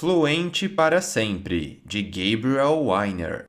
Fluente para sempre, de Gabriel Weiner.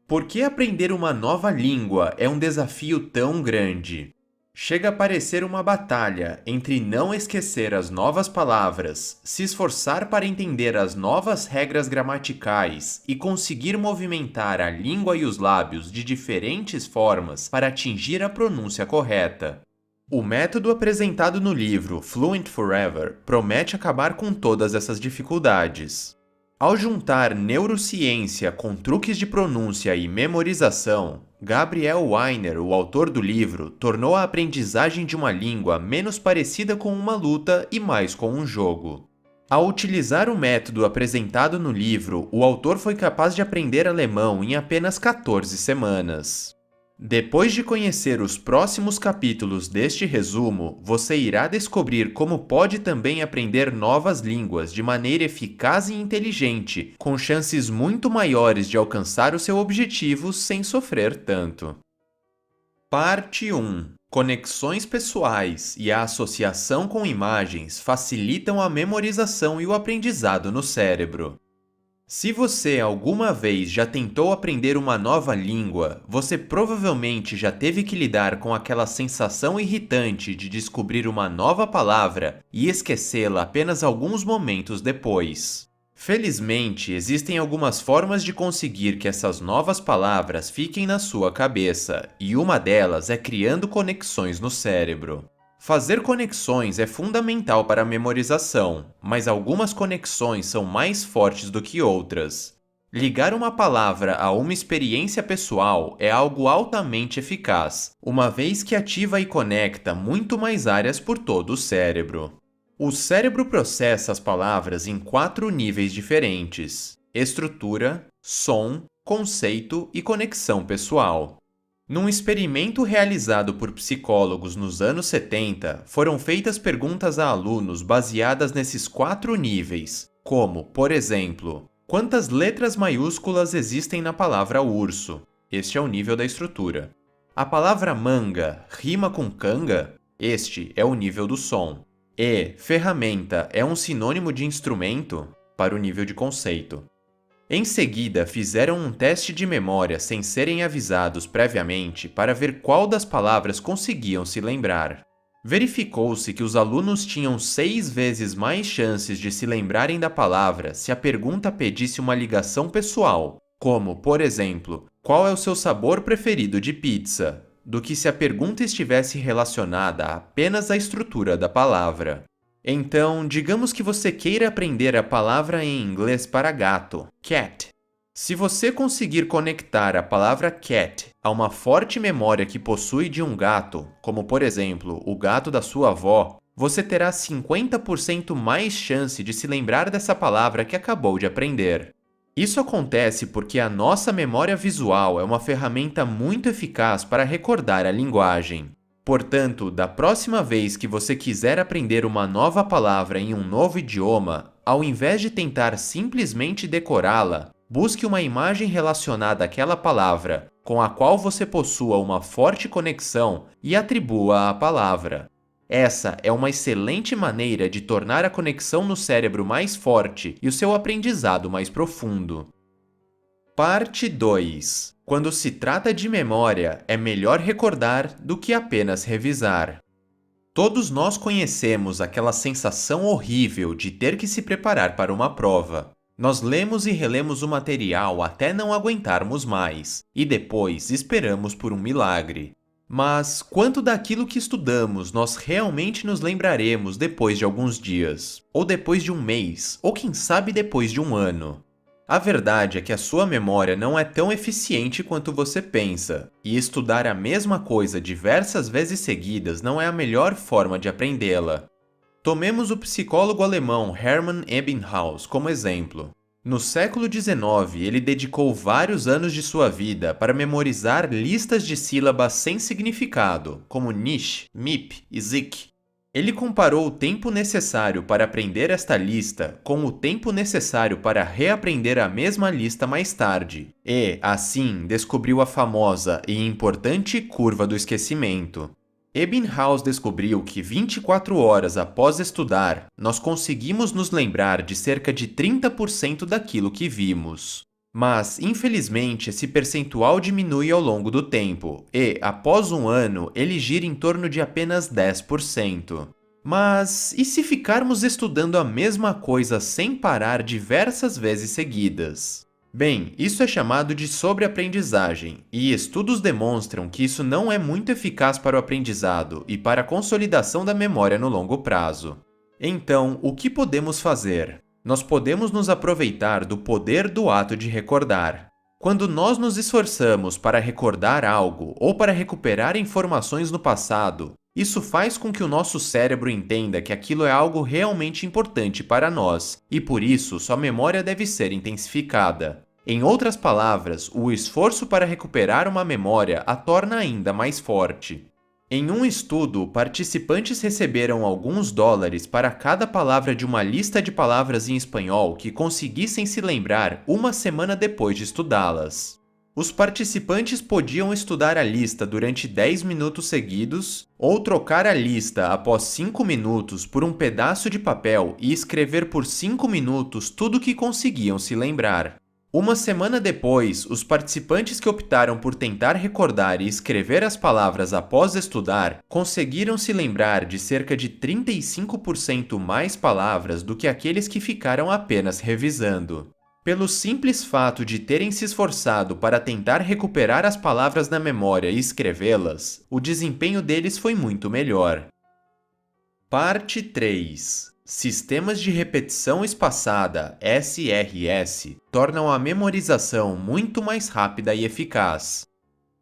Por que aprender uma nova língua é um desafio tão grande? Chega a parecer uma batalha entre não esquecer as novas palavras, se esforçar para entender as novas regras gramaticais e conseguir movimentar a língua e os lábios de diferentes formas para atingir a pronúncia correta. O método apresentado no livro Fluent Forever promete acabar com todas essas dificuldades. Ao juntar neurociência com truques de pronúncia e memorização, Gabriel Weiner, o autor do livro, tornou a aprendizagem de uma língua menos parecida com uma luta e mais com um jogo. Ao utilizar o método apresentado no livro, o autor foi capaz de aprender alemão em apenas 14 semanas. Depois de conhecer os próximos capítulos deste resumo, você irá descobrir como pode também aprender novas línguas de maneira eficaz e inteligente, com chances muito maiores de alcançar o seu objetivo sem sofrer tanto. Parte 1. Conexões pessoais e a associação com imagens facilitam a memorização e o aprendizado no cérebro. Se você alguma vez já tentou aprender uma nova língua, você provavelmente já teve que lidar com aquela sensação irritante de descobrir uma nova palavra e esquecê-la apenas alguns momentos depois. Felizmente, existem algumas formas de conseguir que essas novas palavras fiquem na sua cabeça, e uma delas é criando conexões no cérebro. Fazer conexões é fundamental para a memorização, mas algumas conexões são mais fortes do que outras. Ligar uma palavra a uma experiência pessoal é algo altamente eficaz, uma vez que ativa e conecta muito mais áreas por todo o cérebro. O cérebro processa as palavras em 4 níveis diferentes: estrutura, som, conceito e conexão pessoal. Num experimento realizado por psicólogos nos anos 70, foram feitas perguntas a alunos baseadas nesses 4 níveis, como, por exemplo, quantas letras maiúsculas existem na palavra urso? Este é o nível da estrutura. A palavra manga rima com canga? Este é o nível do som. E ferramenta é um sinônimo de instrumento? Para o nível de conceito. Em seguida, fizeram um teste de memória sem serem avisados previamente para ver qual das palavras conseguiam se lembrar. Verificou-se que os alunos tinham 6 vezes mais chances de se lembrarem da palavra se a pergunta pedisse uma ligação pessoal, como, por exemplo, qual é o seu sabor preferido de pizza, do que se a pergunta estivesse relacionada apenas à estrutura da palavra. Então, digamos que você queira aprender a palavra em inglês para gato, cat. Se você conseguir conectar a palavra cat a uma forte memória que possui de um gato, como por exemplo, o gato da sua avó, você terá 50% mais chance de se lembrar dessa palavra que acabou de aprender. Isso acontece porque a nossa memória visual é uma ferramenta muito eficaz para recordar a linguagem. Portanto, da próxima vez que você quiser aprender uma nova palavra em um novo idioma, ao invés de tentar simplesmente decorá-la, busque uma imagem relacionada àquela palavra, com a qual você possua uma forte conexão e atribua a palavra. Essa é uma excelente maneira de tornar a conexão no cérebro mais forte e o seu aprendizado mais profundo. Parte 2. Quando se trata de memória, é melhor recordar do que apenas revisar. Todos nós conhecemos aquela sensação horrível de ter que se preparar para uma prova. Nós lemos e relemos o material até não aguentarmos mais, e depois esperamos por um milagre. Mas quanto daquilo que estudamos nós realmente nos lembraremos depois de alguns dias, ou depois de um mês, ou quem sabe depois de um ano? A verdade é que a sua memória não é tão eficiente quanto você pensa, e estudar a mesma coisa diversas vezes seguidas não é a melhor forma de aprendê-la. Tomemos o psicólogo alemão Hermann Ebbinghaus como exemplo. No século XIX, ele dedicou vários anos de sua vida para memorizar listas de sílabas sem significado, como nicht, mich e sich. Ele comparou o tempo necessário para aprender esta lista com o tempo necessário para reaprender a mesma lista mais tarde, e, assim, descobriu a famosa e importante curva do esquecimento. Ebbinghaus descobriu que 24 horas após estudar, nós conseguimos nos lembrar de cerca de 30% daquilo que vimos. Mas, infelizmente, esse percentual diminui ao longo do tempo e, após um ano, ele gira em torno de apenas 10%. Mas e se ficarmos estudando a mesma coisa sem parar diversas vezes seguidas? Bem, isso é chamado de sobreaprendizagem, e estudos demonstram que isso não é muito eficaz para o aprendizado e para a consolidação da memória no longo prazo. Então, o que podemos fazer? Nós podemos nos aproveitar do poder do ato de recordar. Quando nós nos esforçamos para recordar algo ou para recuperar informações no passado, isso faz com que o nosso cérebro entenda que aquilo é algo realmente importante para nós, e por isso sua memória deve ser intensificada. Em outras palavras, o esforço para recuperar uma memória a torna ainda mais forte. Em um estudo, participantes receberam alguns dólares para cada palavra de uma lista de palavras em espanhol que conseguissem se lembrar uma semana depois de estudá-las. Os participantes podiam estudar a lista durante 10 minutos seguidos, ou trocar a lista após 5 minutos por um pedaço de papel e escrever por 5 minutos tudo o que conseguiam se lembrar. Uma semana depois, os participantes que optaram por tentar recordar e escrever as palavras após estudar conseguiram se lembrar de cerca de 35% mais palavras do que aqueles que ficaram apenas revisando. Pelo simples fato de terem se esforçado para tentar recuperar as palavras na memória e escrevê-las, o desempenho deles foi muito melhor. Parte 3. Sistemas de repetição espaçada, SRS, tornam a memorização muito mais rápida e eficaz.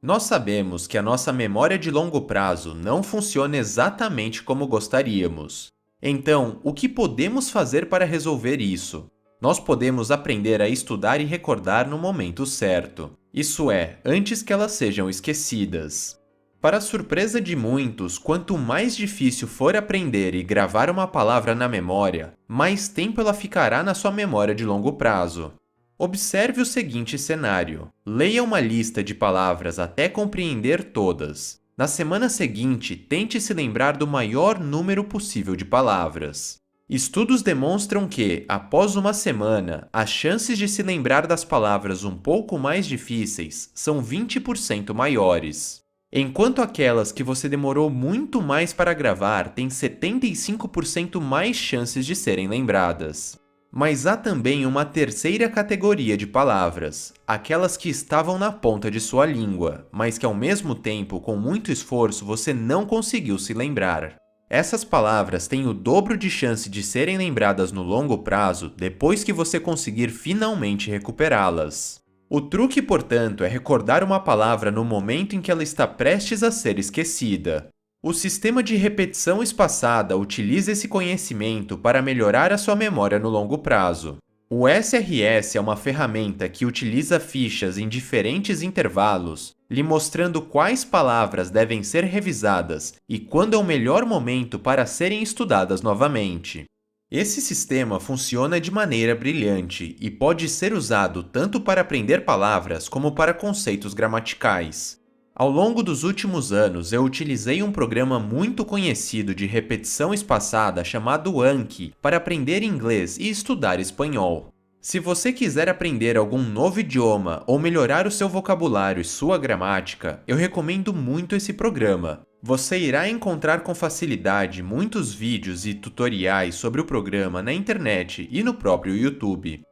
Nós sabemos que a nossa memória de longo prazo não funciona exatamente como gostaríamos. Então, o que podemos fazer para resolver isso? Nós podemos aprender a estudar e recordar no momento certo, isso é, antes que elas sejam esquecidas. Para a surpresa de muitos, quanto mais difícil for aprender e gravar uma palavra na memória, mais tempo ela ficará na sua memória de longo prazo. Observe o seguinte cenário: leia uma lista de palavras até compreender todas. Na semana seguinte, tente se lembrar do maior número possível de palavras. Estudos demonstram que, após uma semana, as chances de se lembrar das palavras um pouco mais difíceis são 20% maiores. Enquanto aquelas que você demorou muito mais para gravar têm 75% mais chances de serem lembradas. Mas há também uma terceira categoria de palavras, aquelas que estavam na ponta de sua língua, mas que ao mesmo tempo, com muito esforço, você não conseguiu se lembrar. Essas palavras têm o dobro de chance de serem lembradas no longo prazo depois que você conseguir finalmente recuperá-las. O truque, portanto, é recordar uma palavra no momento em que ela está prestes a ser esquecida. O sistema de repetição espaçada utiliza esse conhecimento para melhorar a sua memória no longo prazo. O SRS é uma ferramenta que utiliza fichas em diferentes intervalos, lhe mostrando quais palavras devem ser revisadas e quando é o melhor momento para serem estudadas novamente. Esse sistema funciona de maneira brilhante e pode ser usado tanto para aprender palavras como para conceitos gramaticais. Ao longo dos últimos anos, eu utilizei um programa muito conhecido de repetição espaçada chamado Anki para aprender inglês e estudar espanhol. Se você quiser aprender algum novo idioma ou melhorar o seu vocabulário e sua gramática, eu recomendo muito esse programa. Você irá encontrar com facilidade muitos vídeos e tutoriais sobre o programa na internet e no próprio YouTube.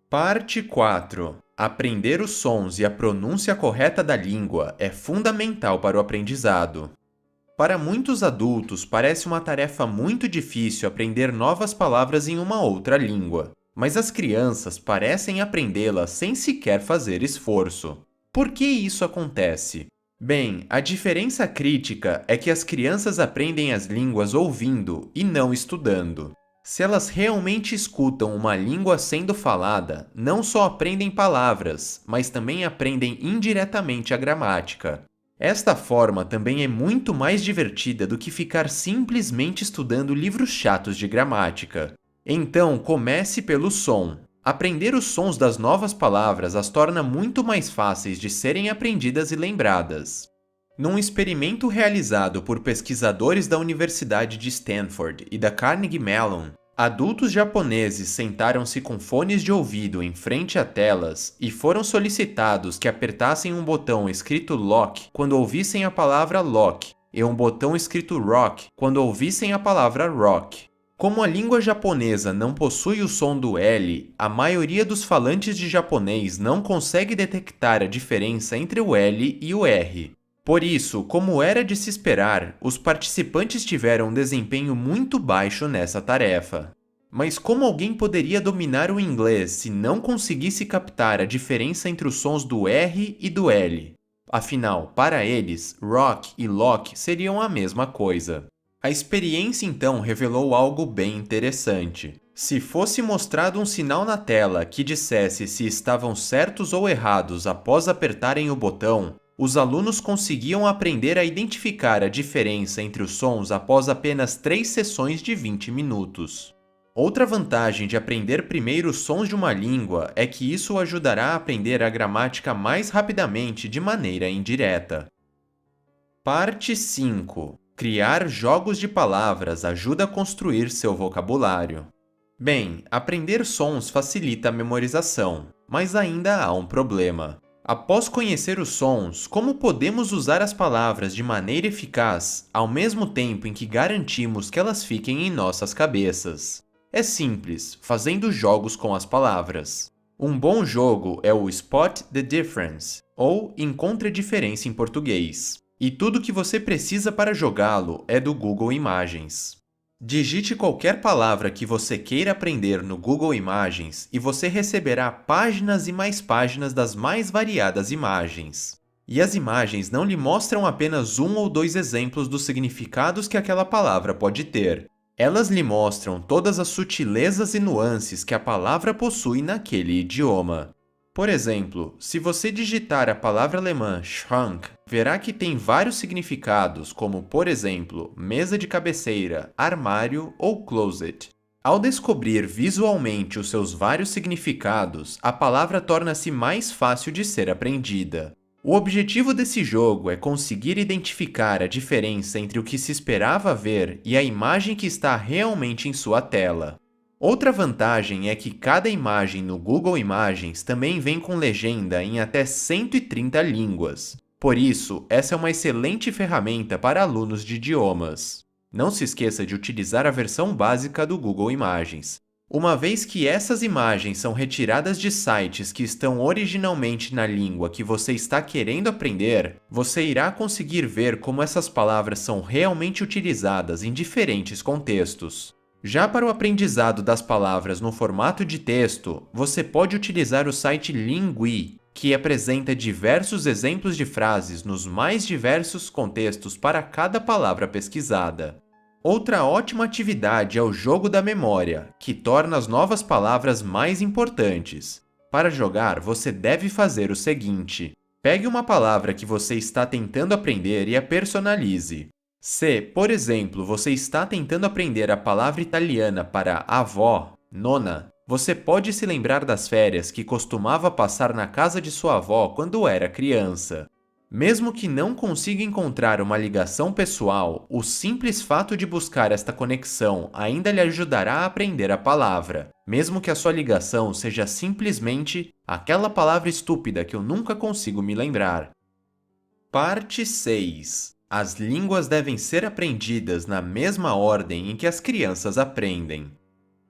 Parte 4. Aprender os sons e a pronúncia correta da língua é fundamental para o aprendizado. Para muitos adultos, parece uma tarefa muito difícil aprender novas palavras em uma outra língua, mas as crianças parecem aprendê-las sem sequer fazer esforço. Por que isso acontece? Bem, a diferença crítica é que as crianças aprendem as línguas ouvindo e não estudando. Se elas realmente escutam uma língua sendo falada, não só aprendem palavras, mas também aprendem indiretamente a gramática. Esta forma também é muito mais divertida do que ficar simplesmente estudando livros chatos de gramática. Então, comece pelo som. Aprender os sons das novas palavras as torna muito mais fáceis de serem aprendidas e lembradas. Num experimento realizado por pesquisadores da Universidade de Stanford e da Carnegie Mellon, adultos japoneses sentaram-se com fones de ouvido em frente a telas e foram solicitados que apertassem um botão escrito lock quando ouvissem a palavra lock e um botão escrito rock quando ouvissem a palavra rock. Como a língua japonesa não possui o som do L, a maioria dos falantes de japonês não consegue detectar a diferença entre o L e o R. Por isso, como era de se esperar, os participantes tiveram um desempenho muito baixo nessa tarefa. Mas como alguém poderia dominar o inglês se não conseguisse captar a diferença entre os sons do R e do L? Afinal, para eles, rock e lock seriam a mesma coisa. A experiência então revelou algo bem interessante. Se fosse mostrado um sinal na tela que dissesse se estavam certos ou errados após apertarem o botão, os alunos conseguiam aprender a identificar a diferença entre os sons após apenas 3 sessões de 20 minutos. Outra vantagem de aprender primeiro os sons de uma língua é que isso o ajudará a aprender a gramática mais rapidamente de maneira indireta. Parte 5. Criar jogos de palavras ajuda a construir seu vocabulário. Bem, aprender sons facilita a memorização, mas ainda há um problema. Após conhecer os sons, como podemos usar as palavras de maneira eficaz, ao mesmo tempo em que garantimos que elas fiquem em nossas cabeças? É simples, fazendo jogos com as palavras. Um bom jogo é o Spot the Difference, ou Encontre a Diferença em português. E tudo que você precisa para jogá-lo é do Google Imagens. Digite qualquer palavra que você queira aprender no Google Imagens e você receberá páginas e mais páginas das mais variadas imagens. E as imagens não lhe mostram apenas um ou dois exemplos dos significados que aquela palavra pode ter. Elas lhe mostram todas as sutilezas e nuances que a palavra possui naquele idioma. Por exemplo, se você digitar a palavra alemã Schrank, verá que tem vários significados, como, por exemplo, mesa de cabeceira, armário ou closet. Ao descobrir visualmente os seus vários significados, a palavra torna-se mais fácil de ser aprendida. O objetivo desse jogo é conseguir identificar a diferença entre o que se esperava ver e a imagem que está realmente em sua tela. Outra vantagem é que cada imagem no Google Imagens também vem com legenda em até 130 línguas. Por isso, essa é uma excelente ferramenta para alunos de idiomas. Não se esqueça de utilizar a versão básica do Google Imagens. Uma vez que essas imagens são retiradas de sites que estão originalmente na língua que você está querendo aprender, você irá conseguir ver como essas palavras são realmente utilizadas em diferentes contextos. Já para o aprendizado das palavras no formato de texto, você pode utilizar o site Lingui, que apresenta diversos exemplos de frases nos mais diversos contextos para cada palavra pesquisada. Outra ótima atividade é o jogo da memória, que torna as novas palavras mais importantes. Para jogar, você deve fazer o seguinte: pegue uma palavra que você está tentando aprender e a personalize. Se, por exemplo, você está tentando aprender a palavra italiana para avó, nona, você pode se lembrar das férias que costumava passar na casa de sua avó quando era criança. Mesmo que não consiga encontrar uma ligação pessoal, o simples fato de buscar esta conexão ainda lhe ajudará a aprender a palavra, mesmo que a sua ligação seja simplesmente aquela palavra estúpida que eu nunca consigo me lembrar. Parte 6. As línguas devem ser aprendidas na mesma ordem em que as crianças aprendem.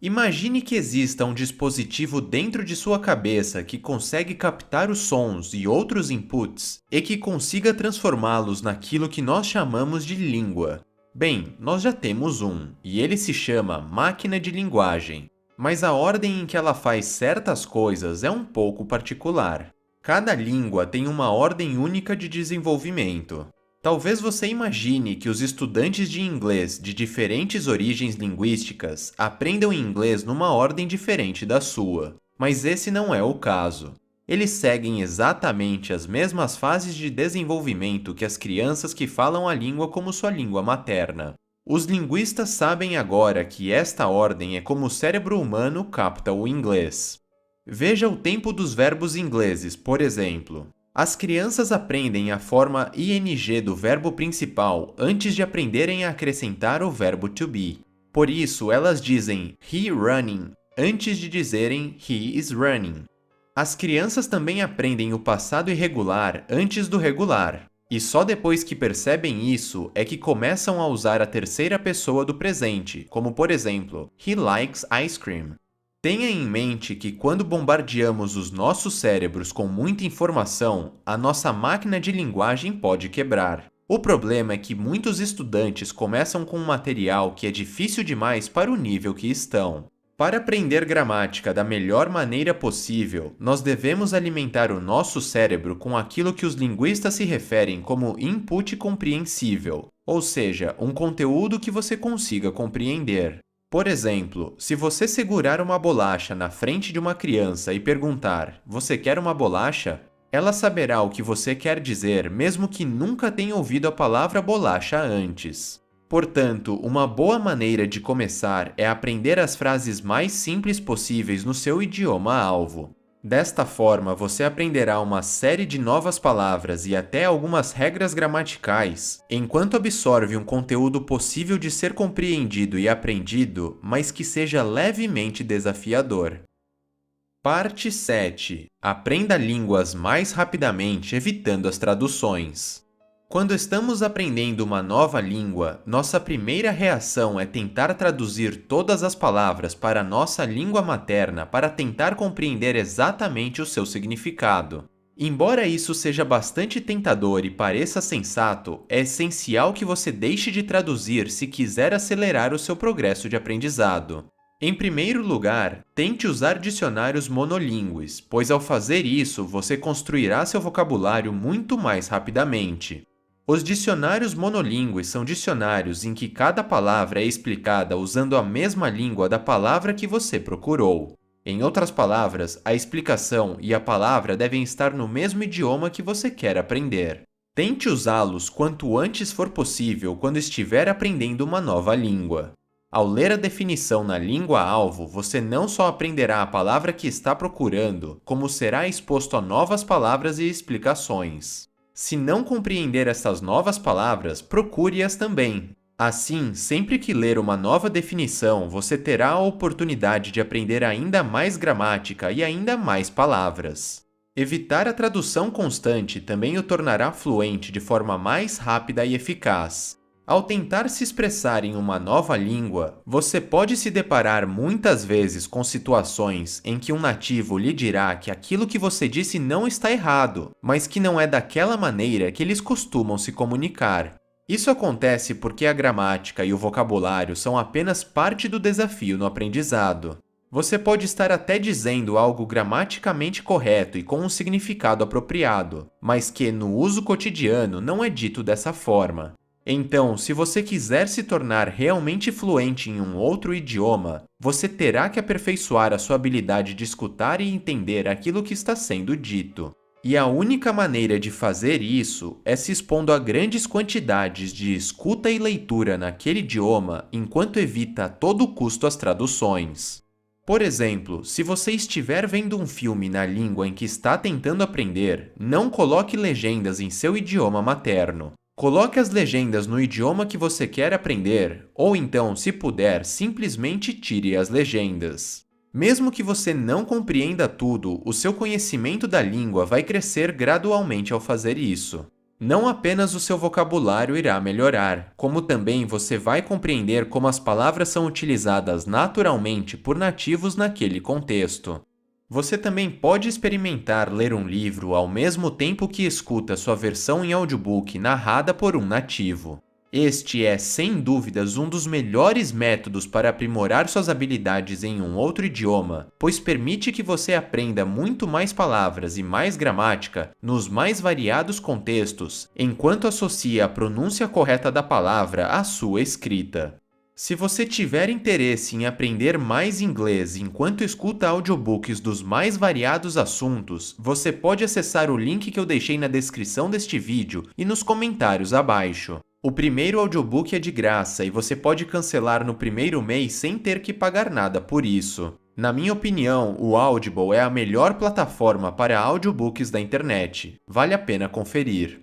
Imagine que exista um dispositivo dentro de sua cabeça que consegue captar os sons e outros inputs e que consiga transformá-los naquilo que nós chamamos de língua. Bem, nós já temos um, e ele se chama máquina de linguagem. Mas a ordem em que ela faz certas coisas é um pouco particular. Cada língua tem uma ordem única de desenvolvimento. Talvez você imagine que os estudantes de inglês de diferentes origens linguísticas aprendam inglês numa ordem diferente da sua, mas esse não é o caso. Eles seguem exatamente as mesmas fases de desenvolvimento que as crianças que falam a língua como sua língua materna. Os linguistas sabem agora que esta ordem é como o cérebro humano capta o inglês. Veja o tempo dos verbos ingleses, por exemplo. As crianças aprendem a forma ing do verbo principal antes de aprenderem a acrescentar o verbo to be. Por isso, elas dizem he running antes de dizerem he is running. As crianças também aprendem o passado irregular antes do regular. E só depois que percebem isso é que começam a usar a terceira pessoa do presente, como por exemplo, he likes ice cream. Tenha em mente que quando bombardeamos os nossos cérebros com muita informação, a nossa máquina de linguagem pode quebrar. O problema é que muitos estudantes começam com um material que é difícil demais para o nível que estão. Para aprender gramática da melhor maneira possível, nós devemos alimentar o nosso cérebro com aquilo que os linguistas se referem como input compreensível, ou seja, um conteúdo que você consiga compreender. Por exemplo, se você segurar uma bolacha na frente de uma criança e perguntar: "Você quer uma bolacha?", ela saberá o que você quer dizer, mesmo que nunca tenha ouvido a palavra bolacha antes. Portanto, uma boa maneira de começar é aprender as frases mais simples possíveis no seu idioma-alvo. Desta forma, você aprenderá uma série de novas palavras e até algumas regras gramaticais, enquanto absorve um conteúdo possível de ser compreendido e aprendido, mas que seja levemente desafiador. Parte 7. Aprenda línguas mais rapidamente, evitando as traduções. Quando estamos aprendendo uma nova língua, nossa primeira reação é tentar traduzir todas as palavras para a nossa língua materna para tentar compreender exatamente o seu significado. Embora isso seja bastante tentador e pareça sensato, é essencial que você deixe de traduzir se quiser acelerar o seu progresso de aprendizado. Em primeiro lugar, tente usar dicionários monolíngues, pois ao fazer isso, você construirá seu vocabulário muito mais rapidamente. Os dicionários monolíngues são dicionários em que cada palavra é explicada usando a mesma língua da palavra que você procurou. Em outras palavras, a explicação e a palavra devem estar no mesmo idioma que você quer aprender. Tente usá-los quanto antes for possível quando estiver aprendendo uma nova língua. Ao ler a definição na língua-alvo, você não só aprenderá a palavra que está procurando, como será exposto a novas palavras e explicações. Se não compreender essas novas palavras, procure-as também. Assim, sempre que ler uma nova definição, você terá a oportunidade de aprender ainda mais gramática e ainda mais palavras. Evitar a tradução constante também o tornará fluente de forma mais rápida e eficaz. Ao tentar se expressar em uma nova língua, você pode se deparar muitas vezes com situações em que um nativo lhe dirá que aquilo que você disse não está errado, mas que não é daquela maneira que eles costumam se comunicar. Isso acontece porque a gramática e o vocabulário são apenas parte do desafio no aprendizado. Você pode estar até dizendo algo gramaticamente correto e com um significado apropriado, mas que, no uso cotidiano, não é dito dessa forma. Então, se você quiser se tornar realmente fluente em um outro idioma, você terá que aperfeiçoar a sua habilidade de escutar e entender aquilo que está sendo dito. E a única maneira de fazer isso é se expondo a grandes quantidades de escuta e leitura naquele idioma, enquanto evita a todo custo as traduções. Por exemplo, se você estiver vendo um filme na língua em que está tentando aprender, não coloque legendas em seu idioma materno. Coloque as legendas no idioma que você quer aprender, ou então, se puder, simplesmente tire as legendas. Mesmo que você não compreenda tudo, o seu conhecimento da língua vai crescer gradualmente ao fazer isso. Não apenas o seu vocabulário irá melhorar, como também você vai compreender como as palavras são utilizadas naturalmente por nativos naquele contexto. Você também pode experimentar ler um livro ao mesmo tempo que escuta sua versão em audiobook narrada por um nativo. Este é, sem dúvidas, um dos melhores métodos para aprimorar suas habilidades em um outro idioma, pois permite que você aprenda muito mais palavras e mais gramática nos mais variados contextos, enquanto associa a pronúncia correta da palavra à sua escrita. Se você tiver interesse em aprender mais inglês enquanto escuta audiobooks dos mais variados assuntos, você pode acessar o link que eu deixei na descrição deste vídeo e nos comentários abaixo. O primeiro audiobook é de graça e você pode cancelar no primeiro mês sem ter que pagar nada por isso. Na minha opinião, o Audible é a melhor plataforma para audiobooks da internet. Vale a pena conferir.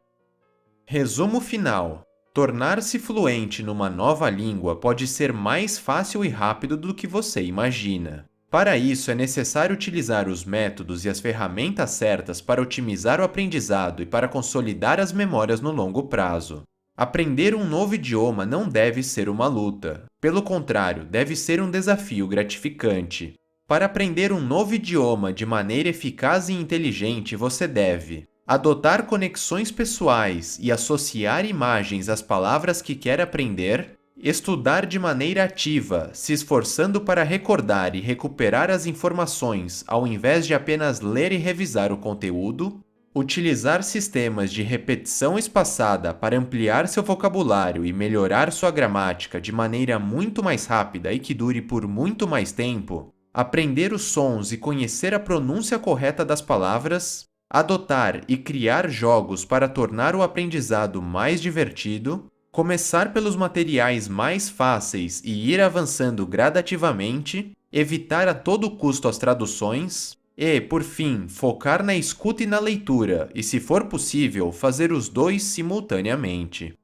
Resumo final. Tornar-se fluente numa nova língua pode ser mais fácil e rápido do que você imagina. Para isso, é necessário utilizar os métodos e as ferramentas certas para otimizar o aprendizado e para consolidar as memórias no longo prazo. Aprender um novo idioma não deve ser uma luta. Pelo contrário, deve ser um desafio gratificante. Para aprender um novo idioma de maneira eficaz e inteligente, você deve adotar conexões pessoais e associar imagens às palavras que quer aprender, estudar de maneira ativa, se esforçando para recordar e recuperar as informações ao invés de apenas ler e revisar o conteúdo, utilizar sistemas de repetição espaçada para ampliar seu vocabulário e melhorar sua gramática de maneira muito mais rápida e que dure por muito mais tempo, aprender os sons e conhecer a pronúncia correta das palavras, adotar e criar jogos para tornar o aprendizado mais divertido, começar pelos materiais mais fáceis e ir avançando gradativamente, evitar a todo custo as traduções e, por fim, focar na escuta e na leitura, e, se for possível, fazer os dois simultaneamente.